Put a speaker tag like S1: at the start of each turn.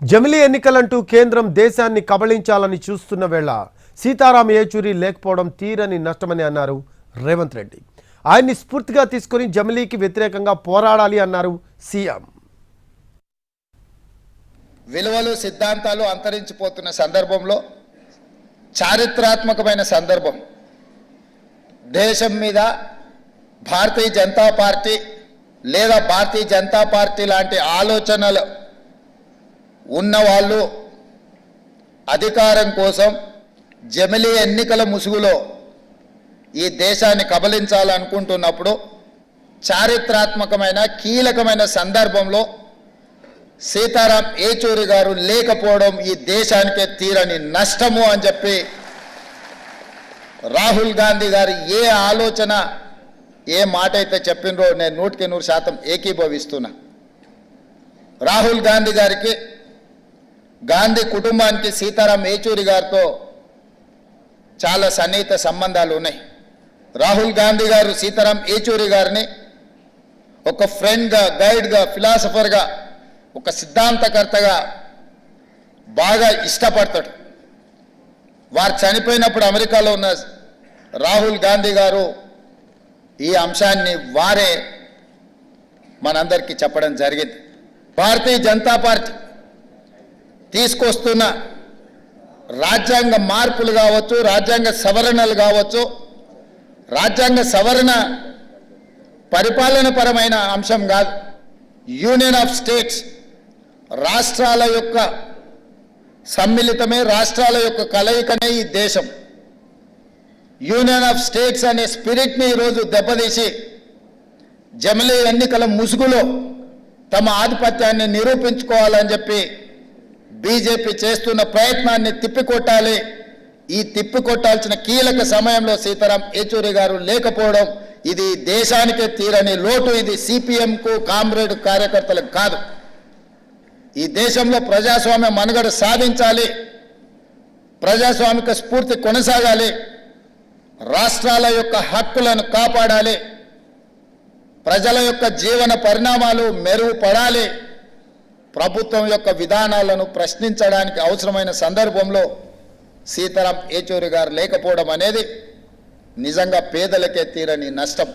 S1: జమిలీ ఎన్నికలంటూ కేంద్రం దేశాన్ని కబళించాలని చూస్తున్న వేళ సీతారాం ఏచూరి లేకపోవడం తీరని నష్టమని అన్నారు రేవంత్ రెడ్డి. ఆయన్ని స్ఫూర్తిగా తీసుకొని జమిలీకి వ్యతిరేకంగా పోరాడాలి అన్నారు సీఎం.
S2: విలువలు సిద్ధాంతాలు అంతరించిపోతున్న సందర్భంలో చారిత్రాత్మకమైన సందర్భం దేశం మీద భారతీయ జనతా పార్టీ లేదా భారతీయ జనతా పార్టీ లాంటి ఆలోచనలు ఉన్నవాళ్ళు అధికారం కోసం జమిలీ ఎన్నికల ముసుగులో ఈ దేశాన్ని కబళించాలనుకుంటున్నప్పుడు చారిత్రాత్మకమైన కీలకమైన సందర్భంలో సీతారాం ఏచూరి గారు లేకపోవడం ఈ దేశానికే తీరని నష్టము అని చెప్పి రాహుల్ గాంధీ గారు ఏ ఆలోచన ఏ మాట అయితే చెప్పినరో నేను 100% ఏకీభవిస్తున్నా. రాహుల్ గాంధీ గారికి గాంధీ కుటుంబానికి సీతారాం ఏచూరి గారితో చాలా సన్నిహిత సంబంధాలు ఉన్నాయి. రాహుల్ గాంధీ గారు సీతారాం ఏచూరి గారిని ఒక ఫ్రెండ్గా, గైడ్గా, ఫిలాసఫర్గా, ఒక సిద్ధాంతకర్తగా బాగా ఇష్టపడతాడు. వారు చనిపోయినప్పుడు అమెరికాలో ఉన్న రాహుల్ గాంధీ గారు ఈ అంశాన్ని వారే మనందరికీ చెప్పడం జరిగింది. భారతీయ జనతా పార్టీ తీసుకొస్తున్న రాజ్యాంగ మార్పులు కావచ్చు, రాజ్యాంగ సవరణలు కావచ్చు, రాజ్యాంగ సవరణ పరిపాలనపరమైన అంశం కాదు. యూనియన్ ఆఫ్ స్టేట్స్, రాష్ట్రాల యొక్క సమ్మిళితమే, రాష్ట్రాల యొక్క కలయికనే ఈ దేశం. యూనియన్ ఆఫ్ స్టేట్స్ అనే స్పిరిట్ని ఈరోజు దెబ్బతీసి జమిలీ ఎన్నికల ముసుగులో తమ ఆధిపత్యాన్ని నిరూపించుకోవాలని చెప్పి బీజేపీ చేస్తున్న ప్రయత్నాన్ని తిప్పికొట్టాలి. ఈ తిప్పికొట్టాల్సిన కీలక సమయంలో సీతారాం ఏచూరి గారు లేకపోవడం ఇది దేశానికే తీరని లోటు. ఇది సిపిఎంకు, కామ్రేడ్ కార్యకర్తలకు కాదు. ఈ దేశంలో ప్రజాస్వామ్య మనుగడ సాధించాలి, ప్రజాస్వామిక స్ఫూర్తి కొనసాగాలి, రాష్ట్రాల యొక్క హక్కులను కాపాడాలి, ప్రజల యొక్క జీవన పరిణామాలు మెరుగుపడాలి, ప్రభుత్వం యొక్క విధానాలను ప్రశ్నించడానికి అవసరమైన సందర్భంలో సీతారాం ఏచూరి గారు లేకపోవడం అనేది నిజంగా పేదలకే తీరని నష్టం.